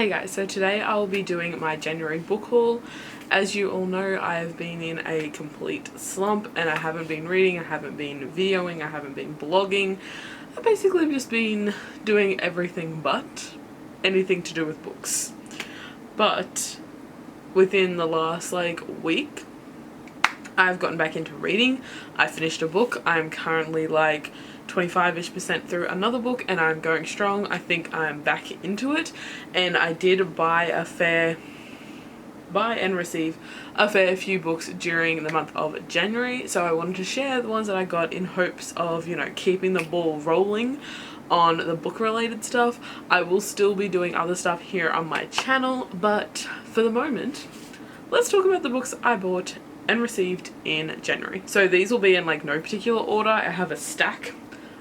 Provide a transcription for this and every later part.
Hey guys, so today I'll be doing my January book haul. As you all know, I have been in a complete slump and I haven't been reading, I haven't been videoing, I haven't been blogging. I've basically just been doing everything but anything to do with books. But within the last week, I've gotten back into reading. I finished a book. I'm currently 25-ish% through another book and I'm going strong. I think I'm back into it, and I did buy and receive a fair few books during the month of January, so I wanted to share the ones that I got in hopes of, keeping the ball rolling on the book related stuff. I will still be doing other stuff here on my channel, but for the moment, let's talk about the books I bought and received in January. So these will be in no particular order. I have a stack.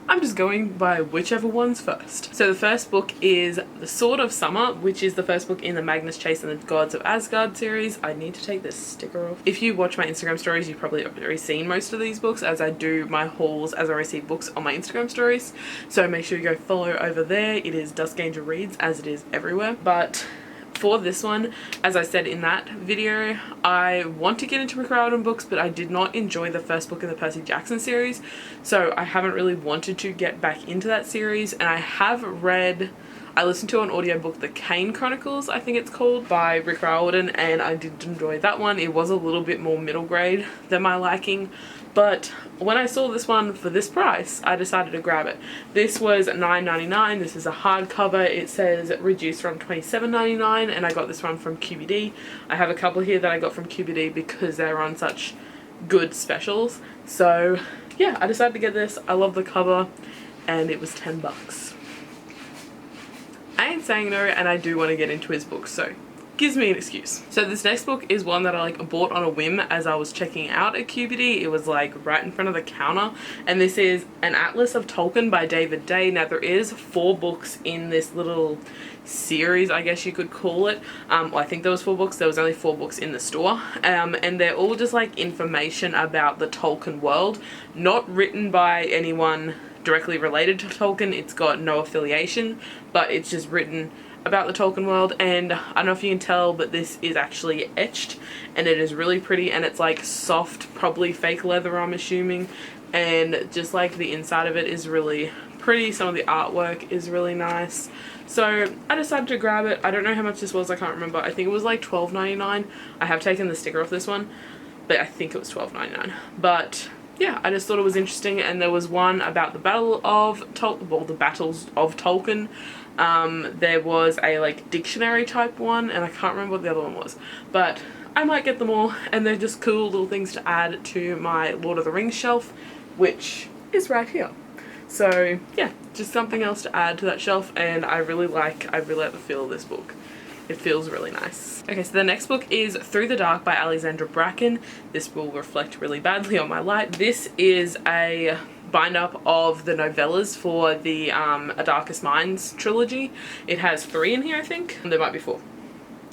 I'm just going by whichever one's first. So the first book is The Sword of Summer, which is the first book in the Magnus Chase and the Gods of Asgard series. I need to take this sticker off. If you watch my Instagram stories, you've probably already seen most of these books, as I do my hauls as I receive books on my Instagram stories. So make sure you go follow over there. It is DUSK Reads, as it is everywhere. But for this one, as I said in that video, I want to get into McCracken books, but I did not enjoy the first book in the Percy Jackson series, so I haven't really wanted to get back into that series. And I listened to an audiobook, The Kane Chronicles, I think it's called, by Rick Riordan, and I did enjoy that one. It was a little bit more middle grade than my liking, but when I saw this one for this price, I decided to grab it. This was $9.99. This is a hardcover. It says reduced from $27.99, and I got this one from QBD. I have a couple here that I got from QBD because they're on such good specials. So yeah, I decided to get this. I love the cover, and it was 10 bucks. I ain't saying no, and I do want to get into his books, so gives me an excuse. So this next book is one that I bought on a whim as I was checking out at QBD. It was right in front of the counter, and this is An Atlas of Tolkien by David Day. Now there is 4 books in this little series, I guess you could call it. Well, I think there was 4 books. There was only 4 books in the store, and they're all just information about the Tolkien world, not written by anyone directly related to Tolkien. It's got no affiliation, but it's just written about the Tolkien world. And I don't know if you can tell, but this is actually etched, and it is really pretty, and it's soft, probably fake leather, I'm assuming, and just the inside of it is really pretty. Some of the artwork is really nice, so I decided to grab it. I don't know how much this was, I can't remember. I think it was $12.99. I have taken the sticker off this one, but I think it was $12.99. But yeah, I just thought it was interesting, and there was one about the Battle of the Battles of Tolkien. There was a dictionary type one, and I can't remember what the other one was, but I might get them all, and they're just cool little things to add to my Lord of the Rings shelf, which is right here. So yeah, just something else to add to that shelf, and I really like the feel of this book. It feels really nice. Okay, so the next book is Through the Dark by Alexandra Bracken. This will reflect really badly on my light. This is a bind up of the novellas for the A Darkest Minds trilogy. It has 3 in here, I think. There might be 4.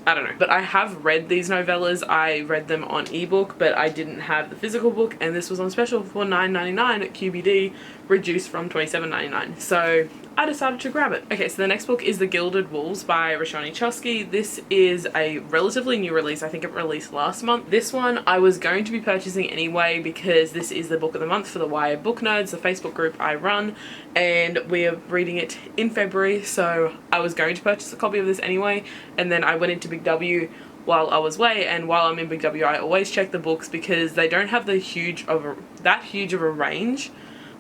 I don't know. But I have read these novellas. I read them on ebook, but I didn't have the physical book, and this was on special for $9.99 at QBD, reduced from $27.99. So I decided to grab it. Okay, so the next book is The Gilded Wolves by Roshani. This is a relatively new release. I think it released last month. This one I was going to be purchasing anyway because this is the book of the month for the YA Book Nerds, the Facebook group I run, and we are reading it in February, so I was going to purchase a copy of this anyway. And then I went into Big W while I was away, and while I'm in Big W I always check the books because they don't have that huge of a range,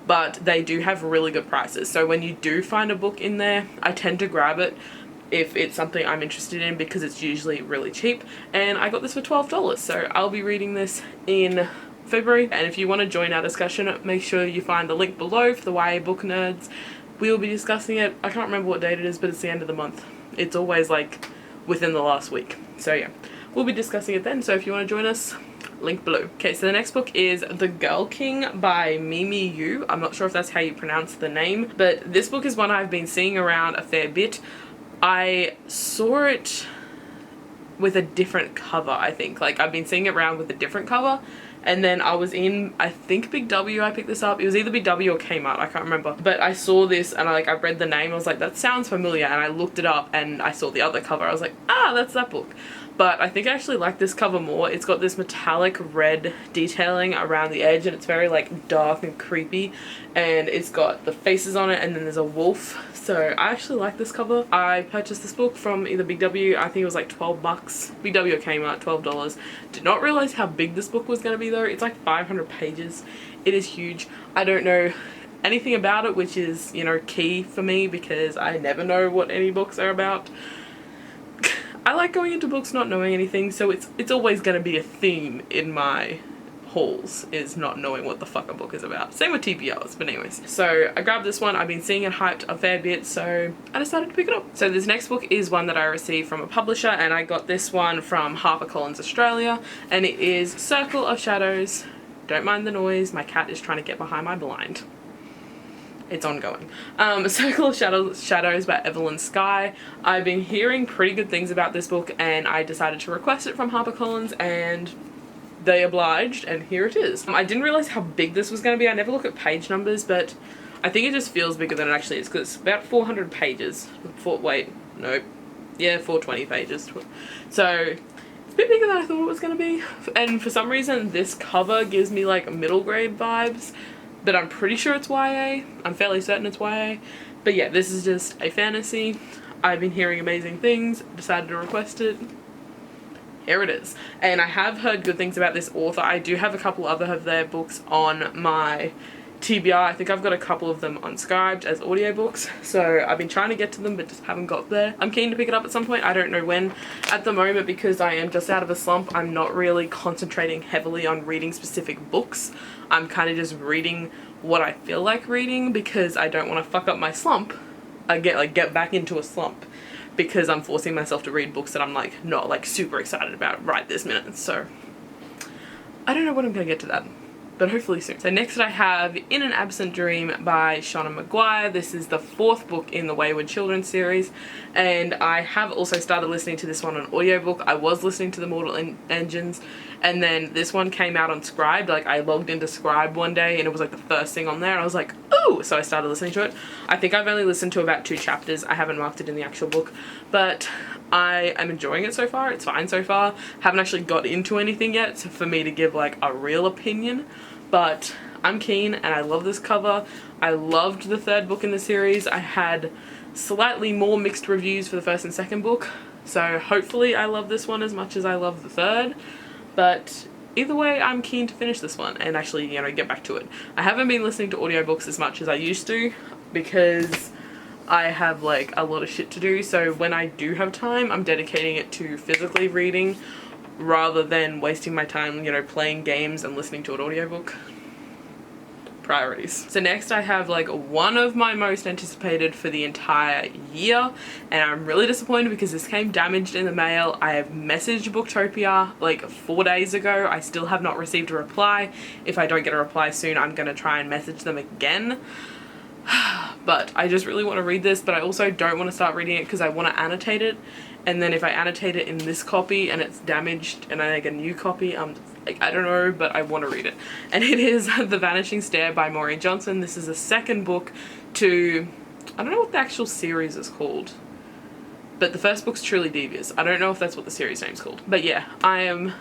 but they do have really good prices. So when you do find a book in there, I tend to grab it if it's something I'm interested in because it's usually really cheap, and I got this for $12, so I'll be reading this in February. And if you want to join our discussion, make sure you find the link below for the YA Book Nerds. We will be discussing it. I can't remember what date it is, but it's the end of the month. It's always within the last week, so yeah, we'll be discussing it then. So if you want to join us, link below. Okay, so the next book is The Girl King by Mimi Yu. I'm not sure if that's how you pronounce the name, but this book is one I've been seeing around a fair bit. I saw it with a different cover, I think. I've been seeing it around with a different cover, And then I was in, I think Big W, I picked this up. It was either Big W or Kmart, I can't remember. But I saw this and I read the name, I was like, that sounds familiar, and I looked it up and I saw the other cover. I was like, ah, that's that book. But I think I actually like this cover more. It's got this metallic red detailing around the edge and it's very like dark and creepy, and it's got the faces on it and then there's a wolf. So I actually like this cover. I purchased this book from either Big W, I think it was like 12 bucks. Big W or Kmart, $12. Did not realize how big this book was going to be though. It's like 500 pages. It is huge. I don't know anything about it, which is, you know, key for me because I never know what any books are about. I like going into books not knowing anything, so it's always going to be a theme in my hauls, is not knowing what the fuck a book is about. Same with TBRs, but anyways. So I grabbed this one. I've been seeing it hyped a fair bit, so I decided to pick it up. So this next book is one that I received from a publisher, and I got this one from HarperCollins Australia, and it is Circle of Shadows. Don't mind the noise, my cat is trying to get behind my blind. It's ongoing. Circle of Shadows by Evelyn Skye. I've been hearing pretty good things about this book and I decided to request it from HarperCollins and they obliged, and here it is. I didn't realize how big this was going to be. I never look at page numbers, but I think it just feels bigger than it actually is because it's about 400 pages. 420 pages. So it's a bit bigger than I thought it was going to be. And for some reason this cover gives me like middle grade vibes. But I'm pretty sure it's YA. I'm fairly certain it's YA. But yeah, this is just a fantasy. I've been hearing amazing things. Decided to request it. Here it is. And I have heard good things about this author. I do have a couple other of their books on my TBR. I think I've got a couple of them unscribed as audiobooks. So I've been trying to get to them but just haven't got there. I'm keen to pick it up at some point. I don't know when. At the moment, because I am just out of a slump, I'm not really concentrating heavily on reading specific books. I'm kind of just reading what I feel like reading because I don't want to fuck up my slump. I get back into a slump because I'm forcing myself to read books that I'm like not like super excited about right this minute. So I don't know when I'm gonna get to that, but hopefully soon. So next I have In an Absent Dream by Shauna Maguire. This is the 4th book in the Wayward Children series, and I have also started listening to this one on audiobook. I was listening to the Mortal Engines, and then this one came out on Scribe. Like I logged into Scribe one day and it was like the first thing on there and I was like, ooh, so I started listening to it. I think I've only listened to about 2 chapters. I haven't marked it in the actual book, but I am enjoying it so far. It's fine so far. Haven't actually got into anything yet for me to give like a real opinion, but I'm keen and I love this cover. I loved the 3rd book in the series. I had slightly more mixed reviews for the 1st and 2nd book, so hopefully I love this one as much as I love the 3rd. But either way, I'm keen to finish this one and actually, you know, get back to it. I haven't been listening to audiobooks as much as I used to because I have like a lot of shit to do. So when I do have time, I'm dedicating it to physically reading rather than wasting my time, you know, playing games and listening to an audiobook. Priorities. So next I have like one of my most anticipated for the entire year, and I'm really disappointed because this came damaged in the mail. I have messaged Booktopia like 4 days ago. I still have not received a reply. If I don't get a reply soon, I'm gonna try and message them again. But I just really want to read this, but I also don't want to start reading it because I want to annotate it, and then if I annotate it in this copy and it's damaged and I make a new copy, like, I don't know, but I want to read it. And it is The Vanishing Stair by Maureen Johnson. This is the 2nd book to, I don't know what the actual series is called, but the 1st book's Truly Devious. I don't know if that's what the series name's called, but yeah, I am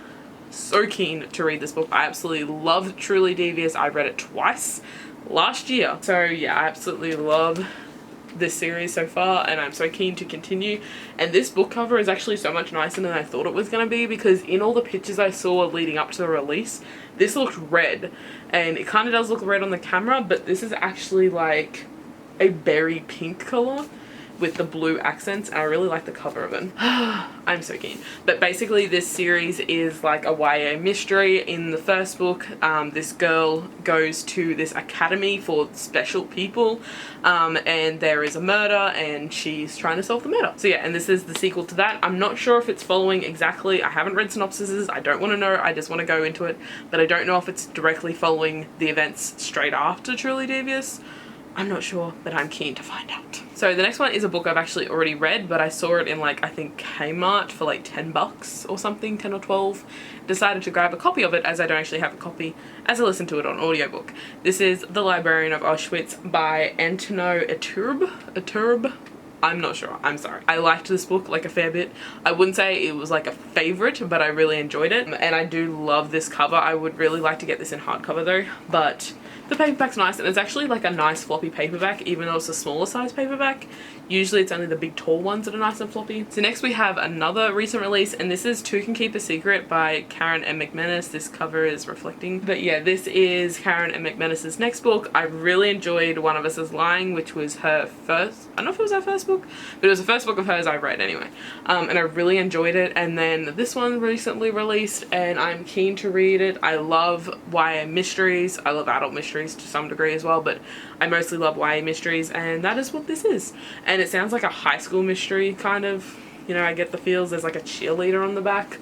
so keen to read this book. I absolutely love Truly Devious. I read it twice last year. So yeah, I absolutely love this series so far and I'm so keen to continue. And this book cover is actually so much nicer than I thought it was going to be, because in all the pictures I saw leading up to the release, this looked red, and it kind of does look red on the camera, but this is actually like a berry pink color with the blue accents, and I really like the cover of it. I'm so keen. But basically this series is like a YA mystery. In the 1st book, this girl goes to this academy for special people, and there is a murder and she's trying to solve the murder. So yeah, and this is the sequel to that. I'm not sure if it's following exactly, I haven't read synopsises, I don't want to know, I just want to go into it, but I don't know if it's directly following the events straight after Truly Devious, I'm not sure, but I'm keen to find out. So the next one is a book I've actually already read, but I saw it in like, I think Kmart for like 10 bucks or something, 10 or 12. Decided to grab a copy of it as I don't actually have a copy, as I listened to it on audiobook. This is The Librarian of Auschwitz by Antonio Iturbe. I'm not sure, I'm sorry. I liked this book like a fair bit. I wouldn't say it was like a favorite, but I really enjoyed it. And I do love this cover. I would really like to get this in hardcover though, but the paperback's nice, and it's actually like a nice floppy paperback, even though it's a smaller size paperback. Usually it's only the big tall ones that are nice and floppy. So next we have another recent release, and this is Two Can Keep a Secret by Karen M. McManus. This cover is reflecting. But yeah, this is Karen M. McManus's next book. I really enjoyed One of Us is Lying, which was her first, I don't know if it was her first book, but it was the first book of hers I read anyway. And I really enjoyed it. And then this one recently released, and I'm keen to read it. I love YA mysteries. I love adult mysteries to some degree as well, but I mostly love YA mysteries, and that is what this is. And it sounds like a high school mystery kind of, you know, I get the feels. There's like a cheerleader on the back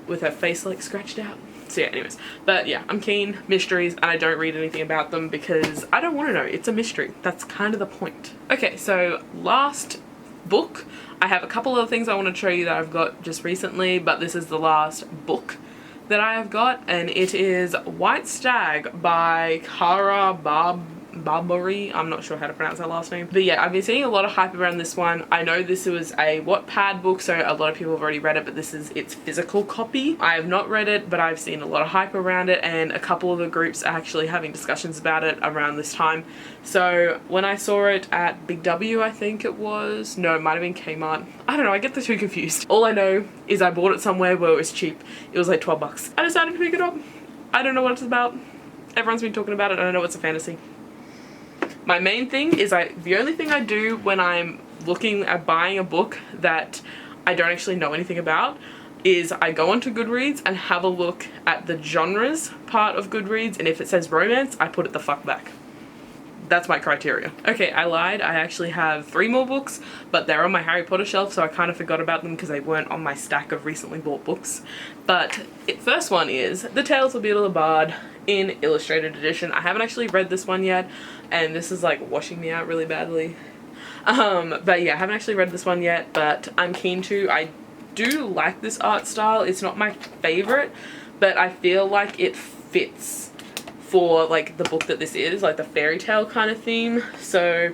with her face like scratched out. So yeah, anyways, but yeah, I'm keen. Mysteries, and I don't read anything about them because I don't want to know. It's a mystery. That's kind of the point. Okay, so last book, I have a couple of things I want to show you that I've got just recently, but this is the last book that I have got, and it is White Stag by Cara Barbary. I'm not sure how to pronounce that last name, but yeah, I've been seeing a lot of hype around this one. I know this was a Wattpad book, so a lot of people have already read it, but this is its physical copy. I have not read it, but I've seen a lot of hype around it, and a couple of the groups are actually having discussions about it around this time. So when I saw it at Big W, I think it was, no, it might have been Kmart. I don't know, I get the two confused. All I know is I bought it somewhere where it was cheap. It was like 12 bucks. I decided to pick it up. I don't know what it's about. Everyone's been talking about it. I don't know it's a fantasy. My main thing is the only thing I do when I'm looking at buying a book that I don't actually know anything about is I go onto Goodreads and have a look at the genres part of Goodreads, and if it says romance, I put it the fuck back. That's my criteria. Okay, I lied. I actually have 3 more books, but they're on my Harry Potter shelf, so I kind of forgot about them because they weren't on my stack of recently bought books. But first one is The Tales of Beedle the Bard in Illustrated Edition. I haven't actually read this one yet, and this is like washing me out really badly. But yeah, I haven't actually read this one yet, but I'm keen to. I do like this art style. It's not my favorite, but I feel like it fits for like the book that this is, like the fairy tale kind of theme. So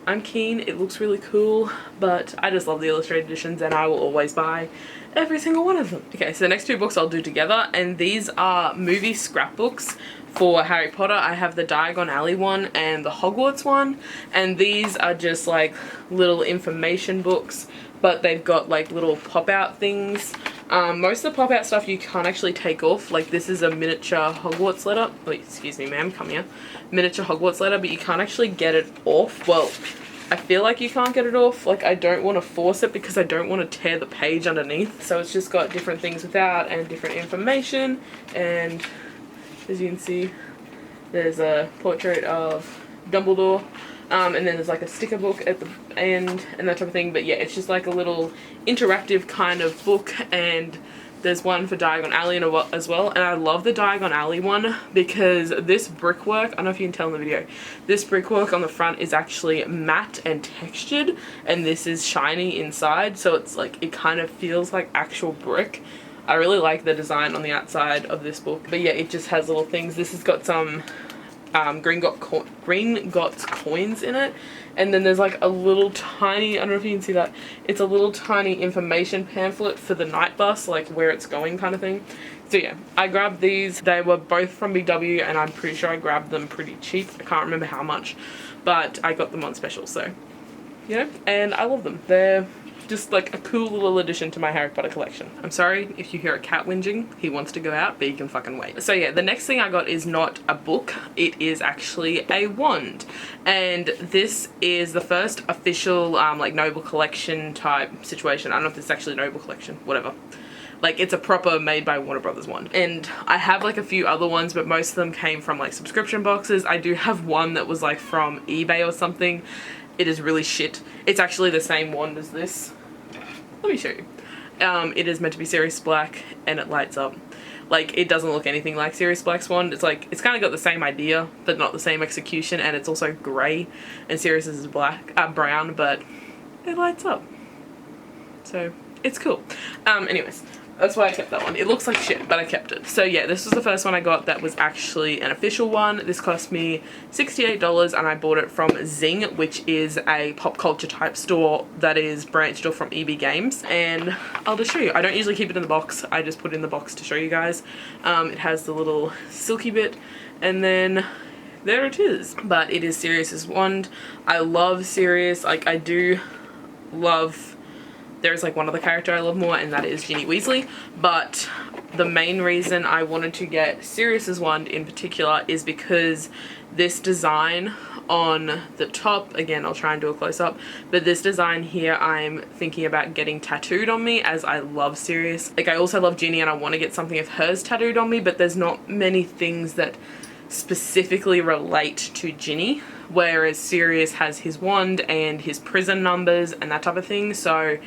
I'm keen. It looks really cool, but I just love the illustrated editions, and I will always buy every single one of them. Okay, so the next 2 books I'll do together, and these are movie scrapbooks for Harry Potter. I have the Diagon Alley one and the Hogwarts one, and these are just like little information books, but they've got like little pop-out things. Most of the pop-out stuff you can't actually take off. Like this is a miniature Hogwarts letter. Wait, excuse me ma'am, come here. Miniature Hogwarts letter, but you can't actually get it off. Well, I feel like you can't get it off. Like I don't want to force it because I don't want to tear the page underneath. So it's just got different things without and different information, and as you can see, there's a portrait of Dumbledore. And then there's like a sticker book at the end and that type of thing. But yeah, it's just like a little interactive kind of book, and there's one for Diagon Alley as well. And I love the Diagon Alley one because this brickwork, I don't know if you can tell in the video, this brickwork on the front is actually matte and textured, and this is shiny inside, so it's like, it kind of feels like actual brick. I really like the design on the outside of this book. But yeah, it just has little things. This has got some Gringotts coins in it, and then there's like a little tiny, I don't know if you can see that, it's a little tiny information pamphlet for the night bus, like where it's going kind of thing. So yeah, I grabbed these. They were both from Big W, and I'm pretty sure I grabbed them pretty cheap. I can't remember how much, but I got them on special, so you know, and I love them. They're just like a cool little addition to my Harry Potter collection. I'm sorry if you hear a cat whinging. He wants to go out, but he can fucking wait. So yeah, the next thing I got is not a book. It is actually a wand. And this is the first official like Noble Collection type situation. I don't know if this is actually a Noble Collection, whatever. Like it's a proper made by Warner Brothers wand. And I have like a few other ones, but most of them came from like subscription boxes. I do have one that was like from eBay or something. It is really shit. It's actually the same wand as this. Let me show you. It is meant to be Sirius Black, and it lights up. Like, it doesn't look anything like Sirius Black Swan. It's like, it's kind of got the same idea, but not the same execution, and it's also grey, and Sirius is brown, but it lights up. So, it's cool. Anyways, that's why I kept that one. It looks like shit, but I kept it. So yeah, this was the first one I got that was actually an official one. This cost me $68, and I bought it from Zing, which is a pop culture type store that is branched off from EB Games. And I'll just show you. I don't usually keep it in the box. I just put it in the box to show you guys. It has the little silky bit, and then there it is. But it is Sirius's wand. I love Sirius. Like, I do love... There's like one other character I love more, and that is Ginny Weasley, but the main reason I wanted to get Sirius's wand in particular is because this design on the top, again I'll try and do a close-up, but this design here I'm thinking about getting tattooed on me, as I love Sirius. Like, I also love Ginny and I want to get something of hers tattooed on me, but there's not many things that specifically relate to Ginny, whereas Sirius has his wand and his prison numbers and that type of thing, so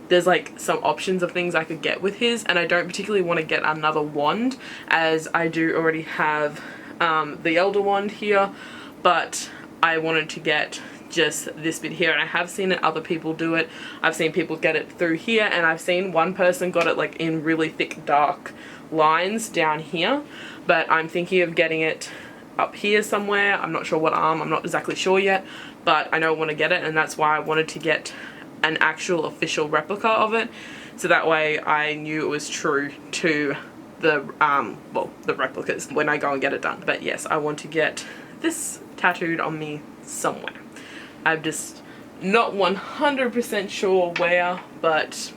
there's like some options of things I could get with his, and I don't particularly want to get another wand, as I do already have the Elder Wand here, but I wanted to get just this bit here, and I have seen other people do it. I've seen people get it through here, and I've seen one person got it like in really thick dark lines down here, but I'm thinking of getting it up here somewhere. I'm not sure what arm, I'm not exactly sure yet, but I know I want to get it, and that's why I wanted to get an actual official replica of it, so that way I knew it was true to the well, the replicas when I go and get it done. But yes, I want to get this tattooed on me somewhere. I'm just not 100% sure where, but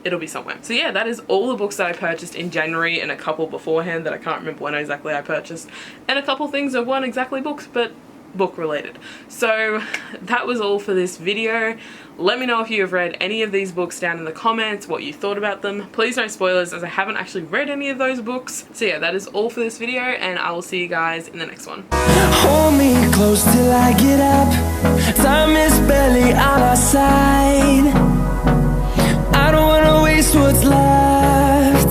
it'll be somewhere. So yeah, that is all the books that I purchased in January, and a couple beforehand that I can't remember when exactly I purchased, and a couple things that weren't exactly books but book related. So that was all for this video. Let me know if you have read any of these books down in the comments, what you thought about them. Please no spoilers, as I haven't actually read any of those books. So yeah, that is all for this video, and I will see you guys in the next one. Hold me close till I get up. Time is barely on our side.